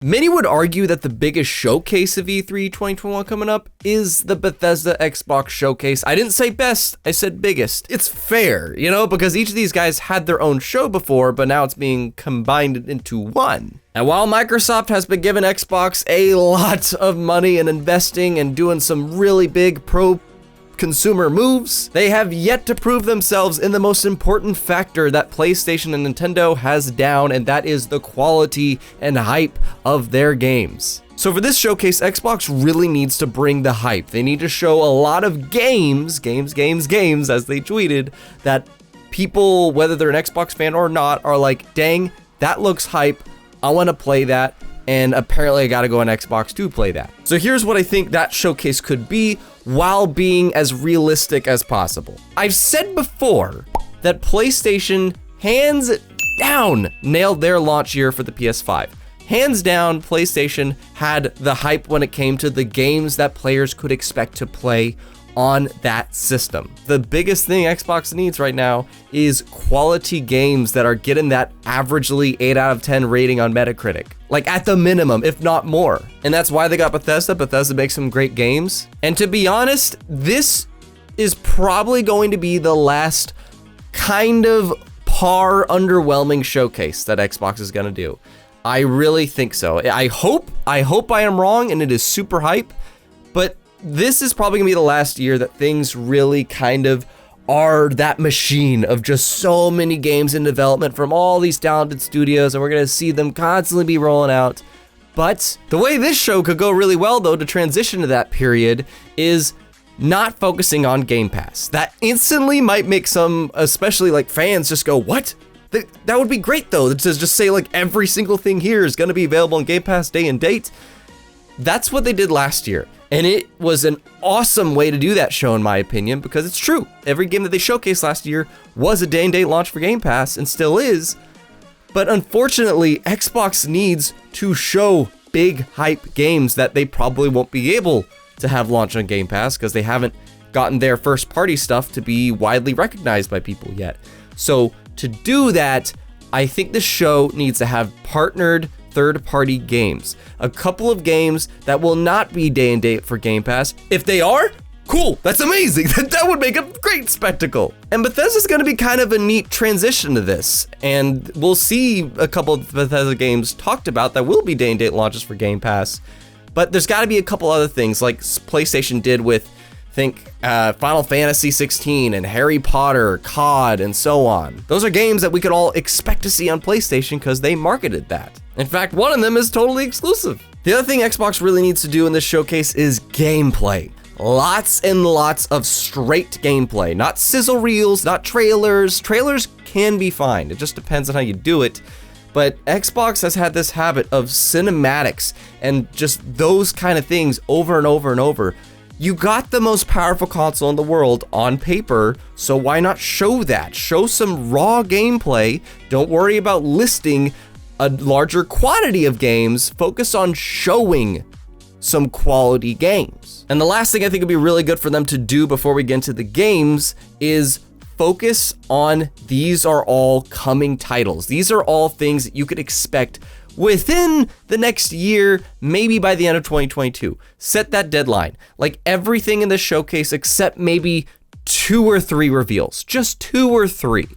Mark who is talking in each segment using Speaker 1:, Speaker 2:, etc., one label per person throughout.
Speaker 1: Many would argue that the biggest showcase of E3 2021 coming up is the Bethesda Xbox Showcase. I didn't say best, I said biggest. It's fair, because each of these guys had their own show before, but now it's being combined into one. And while Microsoft has been giving Xbox a lot of money and investing and doing some really big pro-consumer moves, they have yet to prove themselves in the most important factor that PlayStation and Nintendo has down, and that is the quality and hype of their games. So for this showcase, Xbox really needs to bring the hype. They need to show a lot of games, as they tweeted, that people, whether they're an Xbox fan or not, are like, dang, that looks hype, I want to play that, and apparently I gotta go on Xbox to play that. So here's what I think that showcase could be, while being as realistic as possible. I've said before that PlayStation, hands down, nailed their launch year for the PS5. Hands down, PlayStation had the hype when it came to the games that players could expect to play on that system. The biggest thing Xbox needs right now is quality games that are getting that averagely 8 out of 10 rating on Metacritic. Like at the minimum, if not more. And that's why they got Bethesda. Bethesda makes some great games. And to be honest, this is probably going to be the last kind of par underwhelming showcase that Xbox is gonna do. I really think so. I hope I am wrong and it is super hype, but this is probably gonna be the last year that things really kind of are that machine of just so many games in development from all these talented studios, and we're gonna see them constantly be rolling out. But the way this show could go really well, though, to transition to that period is not focusing on Game Pass. That instantly might make some, especially like fans, just go, what? That would be great, though, to just say like every single thing here is gonna be available on Game Pass day and date. That's what they did last year. And it was an awesome way to do that show, in my opinion, because it's true. Every game that they showcased last year was a day and date launch for Game Pass, and still is. But unfortunately, Xbox needs to show big hype games that they probably won't be able to have launch on Game Pass because they haven't gotten their first party stuff to be widely recognized by people yet. So to do that, I think the show needs to have partnered third-party games. A couple of games that will not be day and date for Game Pass. If they are, cool, that's amazing. That would make a great spectacle. And Bethesda's gonna be kind of a neat transition to this. And we'll see a couple of Bethesda games talked about that will be day and date launches for Game Pass. But there's gotta be a couple other things like PlayStation did with, Final Fantasy 16 and Harry Potter, COD, and so on. Those are games that we could all expect to see on PlayStation because they marketed that. In fact, one of them is totally exclusive. The other thing Xbox really needs to do in this showcase is gameplay. Lots and lots of straight gameplay, not sizzle reels, not trailers. Trailers can be fine. It just depends on how you do it. But Xbox has had this habit of cinematics and just those kind of things over and over and over. You got the most powerful console in the world on paper, so why not show that? Show some raw gameplay. Don't worry about listing a larger quantity of games. Focus on showing some quality games. And the last thing I think would be really good for them to do before we get into the games is focus on these are all coming titles. These are all things that you could expect within the next year, maybe by the end of 2022. Set that deadline. Like everything in this showcase except maybe 2 or 3 reveals, just 2 or 3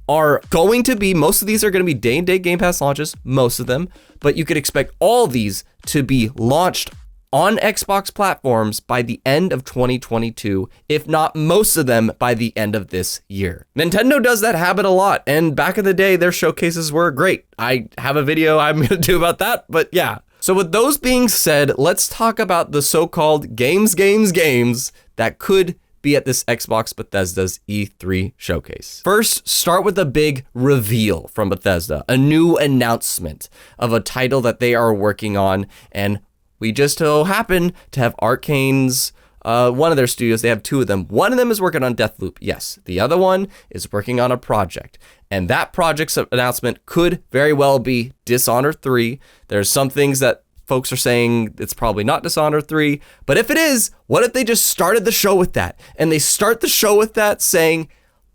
Speaker 1: are going to be, most of these are going to be day and date Game Pass launches, most of them, but you could expect all these to be launched on Xbox platforms by the end of 2022, if not most of them by the end of this year. Nintendo does that habit a lot, and back in the day, their showcases were great. I have a video I'm going to do about that, but yeah. So with those being said, let's talk about the so-called games that could be at this Xbox Bethesda's E3 showcase. First, start with a big reveal from Bethesda, a new announcement of a title that they are working on, and we just so happen to have Arcane's, one of their studios, they have 2 of them. One of them is working on Deathloop, yes. The other one is working on a project. And that project's announcement could very well be Dishonored 3. There's some things that folks are saying it's probably not Dishonored 3. But if it is, what if they just started the show with that? And they start the show with that saying,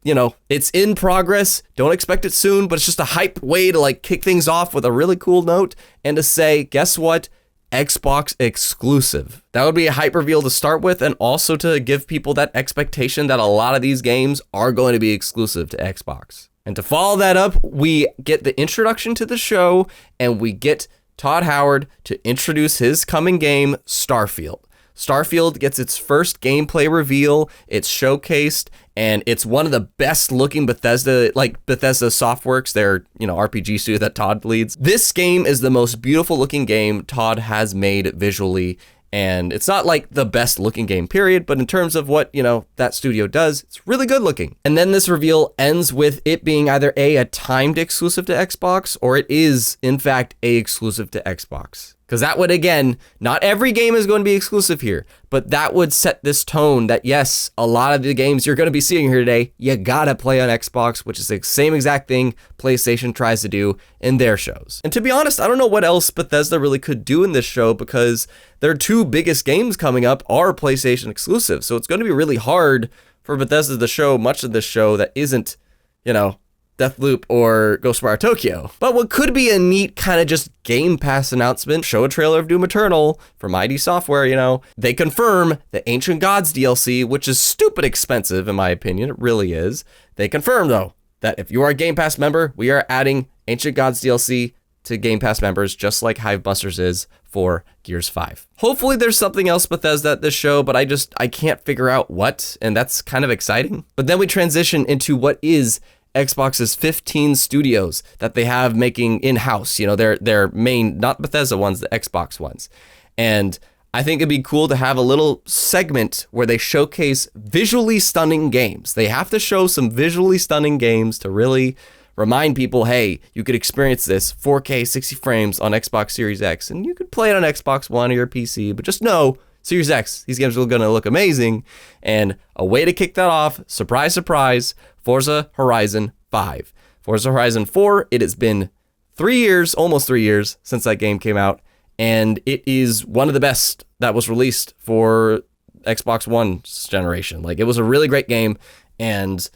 Speaker 1: you know, it's in progress. Don't expect it soon, but it's just a hype way to like kick things off with a really cool note and to say, guess what? Xbox exclusive. That would be a hype reveal to start with, and also to give people that expectation that a lot of these games are going to be exclusive to Xbox. And to follow that up, we get the introduction to the show, and we get Todd Howard to introduce his coming game, Starfield. Starfield gets its first gameplay reveal, it's showcased, and it's one of the best looking Bethesda Softworks, their, you know, RPG studio that Todd leads. This game is the most beautiful looking game Todd has made visually, and it's not like the best looking game period, but in terms of what, you know, that studio does, it's really good looking. And then this reveal ends with it being either a timed exclusive to Xbox, or it is in fact a exclusive to Xbox. Because that would, again, not every game is going to be exclusive here, but that would set this tone that, yes, a lot of the games you're going to be seeing here today, you gotta play on Xbox, which is the same exact thing PlayStation tries to do in their shows. And to be honest, I don't know what else Bethesda really could do in this show, because their two biggest games coming up are PlayStation exclusives. So it's going to be really hard for Bethesda to show much of this show that isn't, you know, Deathloop or Ghostwire Tokyo. But what could be a neat kind of just Game Pass announcement, show a trailer of Doom Eternal from ID Software, you know. They confirm the Ancient Gods DLC, which is stupid expensive in my opinion, it really is. They confirm though, that if you are a Game Pass member, we are adding Ancient Gods DLC to Game Pass members, just like Hivebusters is for Gears 5. Hopefully there's something else Bethesda at this show, but I can't figure out what, and that's kind of exciting. But then we transition into what is Xbox's 15 studios that they have making in-house, you know, their main, not Bethesda ones, the Xbox ones. And I think it'd be cool to have a little segment where they showcase visually stunning games. They have to show some visually stunning games to really remind people, hey, you could experience this 4K 60 frames on Xbox Series X, and you could play it on Xbox One or your PC, but just know, Series X, these games are going to look amazing. And a way to kick that off, surprise, surprise, Forza Horizon 5. Forza Horizon 4, it has been 3 years, almost 3 years since that game came out, and it is one of the best that was released for Xbox One's generation. Like, it was a really great game, and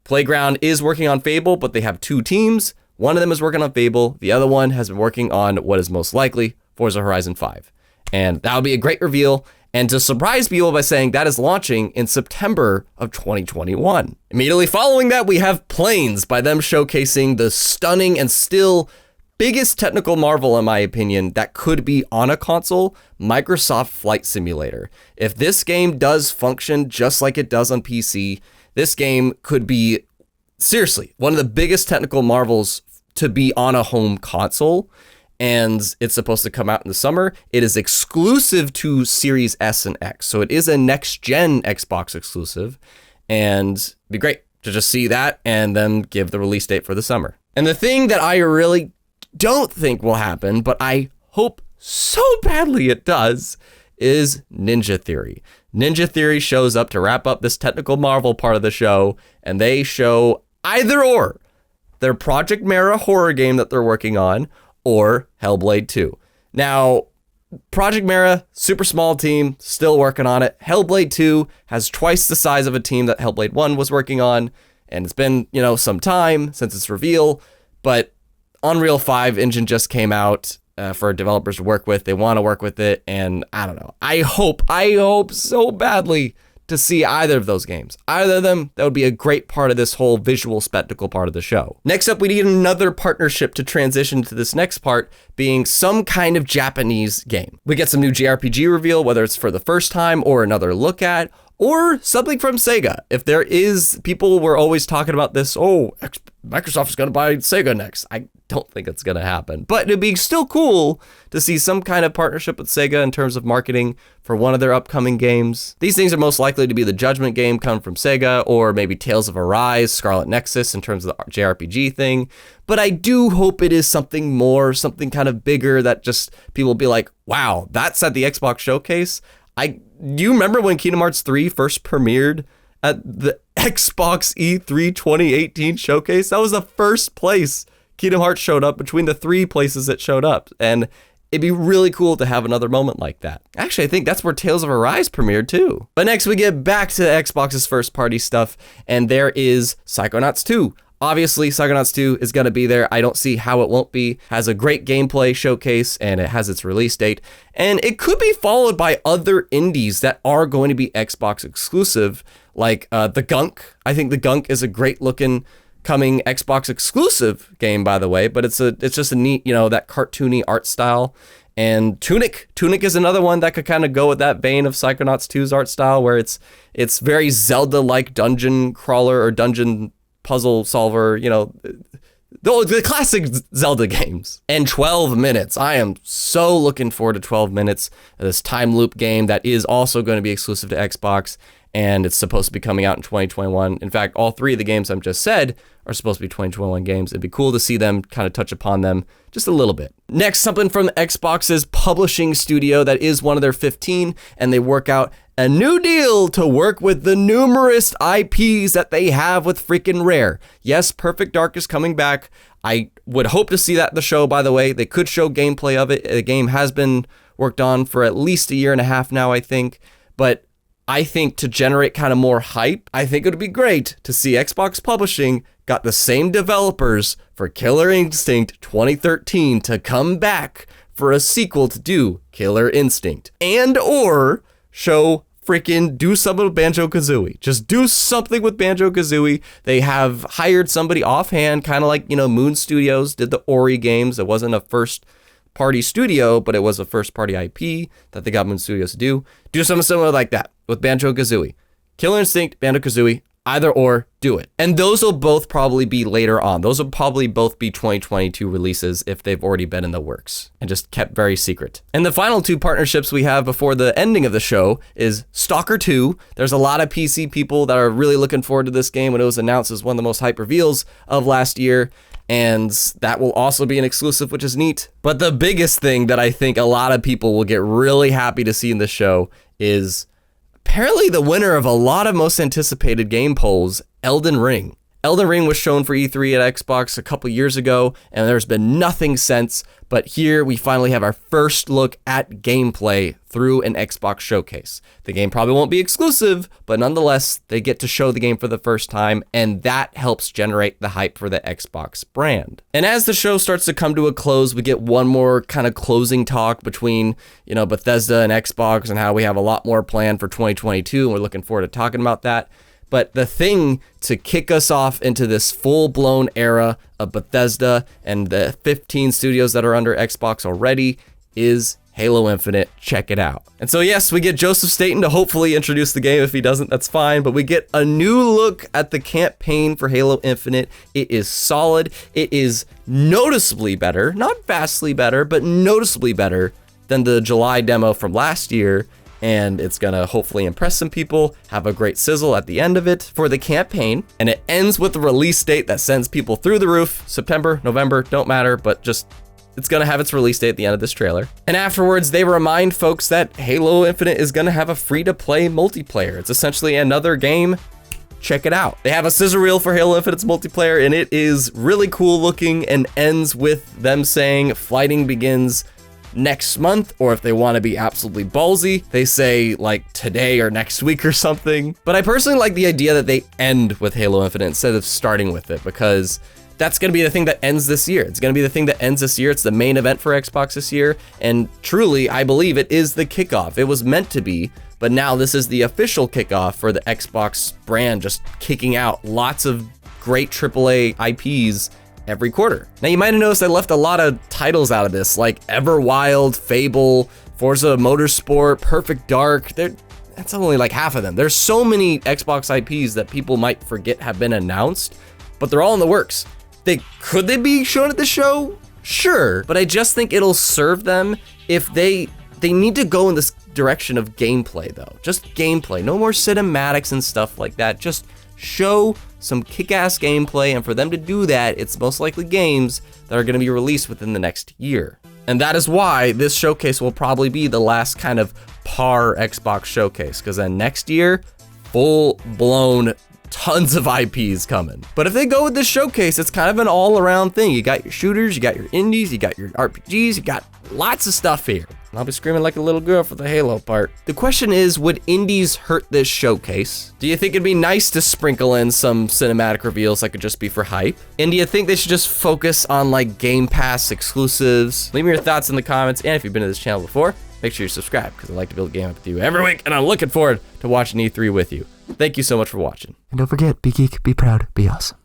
Speaker 1: Playground is working on Fable, but they have two teams. One of them is working on Fable, the other one has been working on what is most likely Forza Horizon 5. And that would be a great reveal, and to surprise people by saying that is launching in September of 2021. Immediately following that, we have Planes, by them showcasing the stunning and still biggest technical marvel, in my opinion, that could be on a console, Microsoft Flight Simulator. If this game does function just like it does on PC, this game could be, seriously, one of the biggest technical marvels to be on a home console. And it's supposed to come out in the summer. It is exclusive to Series S and X. So it is a next-gen Xbox exclusive. And it'd be great to just see that and then give the release date for the summer. And the thing that I really don't think will happen, but I hope so badly it does, is Ninja Theory. Ninja Theory shows up to wrap up this technical marvel part of the show, and they show either or their Project Mara horror game that they're working on, or Hellblade 2. Now, Project Mara, super small team, still working on it. Hellblade 2 has twice the size of a team that Hellblade 1 was working on, and it's been, you know, some time since its reveal, but Unreal 5 engine just came out for developers to work with. They want to work with it, and I don't know. I hope so badly to see either of those games. Either of them, that would be a great part of this whole visual spectacle part of the show. Next up, we need another partnership to transition to this next part, being some kind of Japanese game. We get some new JRPG reveal, whether it's for the first time or another look at, or something from Sega. If there is, people were always talking about this, Microsoft is going to buy Sega next. I don't think it's going to happen, but it'd be still cool to see some kind of partnership with Sega in terms of marketing for one of their upcoming games. These things are most likely to be the Judgment game come from Sega, or maybe Tales of Arise, Scarlet Nexus in terms of the JRPG thing. But I do hope it is something more, something kind of bigger that just people will be like, wow, that's at the Xbox Showcase. Do you remember when Kingdom Hearts 3 first premiered at the Xbox E3 2018 Showcase? That was the first place Kingdom Hearts showed up, between the three places it showed up. And It'd be really cool to have another moment like that. Actually, I think that's where Tales of Arise premiered too. But next we get back to Xbox's first party stuff, and there is Psychonauts 2. Obviously, Psychonauts 2 is going to be there. I don't see how it won't be. Has a great gameplay showcase, and it has its release date. And it could be followed by other indies that are going to be Xbox exclusive, like The Gunk. I think The Gunk is a great looking coming Xbox exclusive game, by the way, but it's just a neat, that cartoony art style. And Tunic is another one that could kind of go with that vein of Psychonauts 2's art style, where it's very Zelda-like dungeon crawler or dungeon puzzle solver, the classic Zelda games. And 12 minutes. I am so looking forward to 12 minutes, this time loop game that is also going to be exclusive to Xbox, and it's supposed to be coming out in 2021. In fact, all three of the games I've just said are supposed to be 2021 games. It'd be cool to see them kind of touch upon them just a little bit. Next, something from Xbox's publishing studio that is one of their 15, and they work out a new deal to work with the numerous IPs that they have with freaking Rare. Yes, Perfect Dark is coming back. I would hope to see that in the show, by the way. They could show gameplay of it. The game has been worked on for at least 1.5 years now, I think. But I think to generate kind of more hype, I think it would be great to see Xbox Publishing got the same developers for Killer Instinct 2013 to come back for a sequel to do Killer Instinct. And or do something with Banjo-Kazooie. Just do something with Banjo-Kazooie. They have hired somebody offhand, kind of like, Moon Studios did the Ori games. It wasn't a first-party studio, but it was a first-party IP that they got Moon Studios to do. Do something similar like that with Banjo-Kazooie. Killer Instinct, Banjo-Kazooie, either or, do it. And those will both probably be later on. Those will probably both be 2022 releases if they've already been in the works and just kept very secret. And the final two partnerships we have before the ending of the show is Stalker 2. There's a lot of PC people that are really looking forward to this game when it was announced as one of the most hype reveals of last year. And that will also be an exclusive, which is neat. But the biggest thing that I think a lot of people will get really happy to see in the show is apparently the winner of a lot of most anticipated game polls, Elden Ring. Elden Ring was shown for E3 at Xbox a couple years ago, and there's been nothing since, but here we finally have our first look at gameplay through an Xbox showcase. The game probably won't be exclusive, but nonetheless, they get to show the game for the first time, and that helps generate the hype for the Xbox brand. And as the show starts to come to a close, we get one more kind of closing talk between, Bethesda and Xbox and how we have a lot more planned for 2022, and we're looking forward to talking about that. But the thing to kick us off into this full-blown era of Bethesda and the 15 studios that are under Xbox already is Halo Infinite. Check it out. And so yes, we get Joseph Staten to hopefully introduce the game. If he doesn't, that's fine. But we get a new look at the campaign for Halo Infinite. It is solid. It is noticeably better, not vastly better, but noticeably better than the July demo from last year. And it's gonna hopefully impress some people, have a great sizzle at the end of it for the campaign. And it ends with the release date that sends people through the roof. September, November, don't matter, but just it's gonna have its release date at the end of this trailer. And afterwards, they remind folks that Halo Infinite is gonna have a free-to-play multiplayer. It's essentially another game. Check it out. They have a sizzle reel for Halo Infinite's multiplayer, and it is really cool looking and ends with them saying fighting begins next month, or if they want to be absolutely ballsy, they say like today or next week or something. But I personally like the idea that they end with Halo Infinite instead of starting with it, because that's going to be the thing that ends this year. It's going to be the thing that ends this year. It's the main event for Xbox this year, and truly, I believe it is the kickoff. It was meant to be, but now this is the official kickoff for the Xbox brand, just kicking out lots of great AAA IPs every quarter. Now you might have noticed I left a lot of titles out of this, like Everwild, Fable, Forza Motorsport, Perfect Dark. That's only like half of them. There's so many Xbox IPs that people might forget have been announced, but they're all in the works. Could they be shown at the show? Sure, but I just think it'll serve them if they need to go in this direction of gameplay though. Just gameplay, no more cinematics and stuff like that. Just show some kick-ass gameplay, and for them to do that, it's most likely games that are going to be released within the next year. And that is why this showcase will probably be the last kind of par Xbox showcase, because then next year, full-blown tons of IPs coming. But if they go with this showcase, it's kind of an all-around thing. You got your shooters, you got your indies, you got your RPGs, you got Lots of stuff here. I'll be screaming like a little girl for the Halo part. The question is, would indies hurt this showcase? Do you think it'd be nice to sprinkle in some cinematic reveals that could just be for hype? And do you think they should just focus on like Game Pass exclusives? Leave me your thoughts in the comments, and if you've been to this channel before, make sure you subscribe, because I like to build a game up with you every week, and I'm looking forward to watching E3 with you. Thank you so much for watching.
Speaker 2: And don't forget, be geek, be proud, be awesome.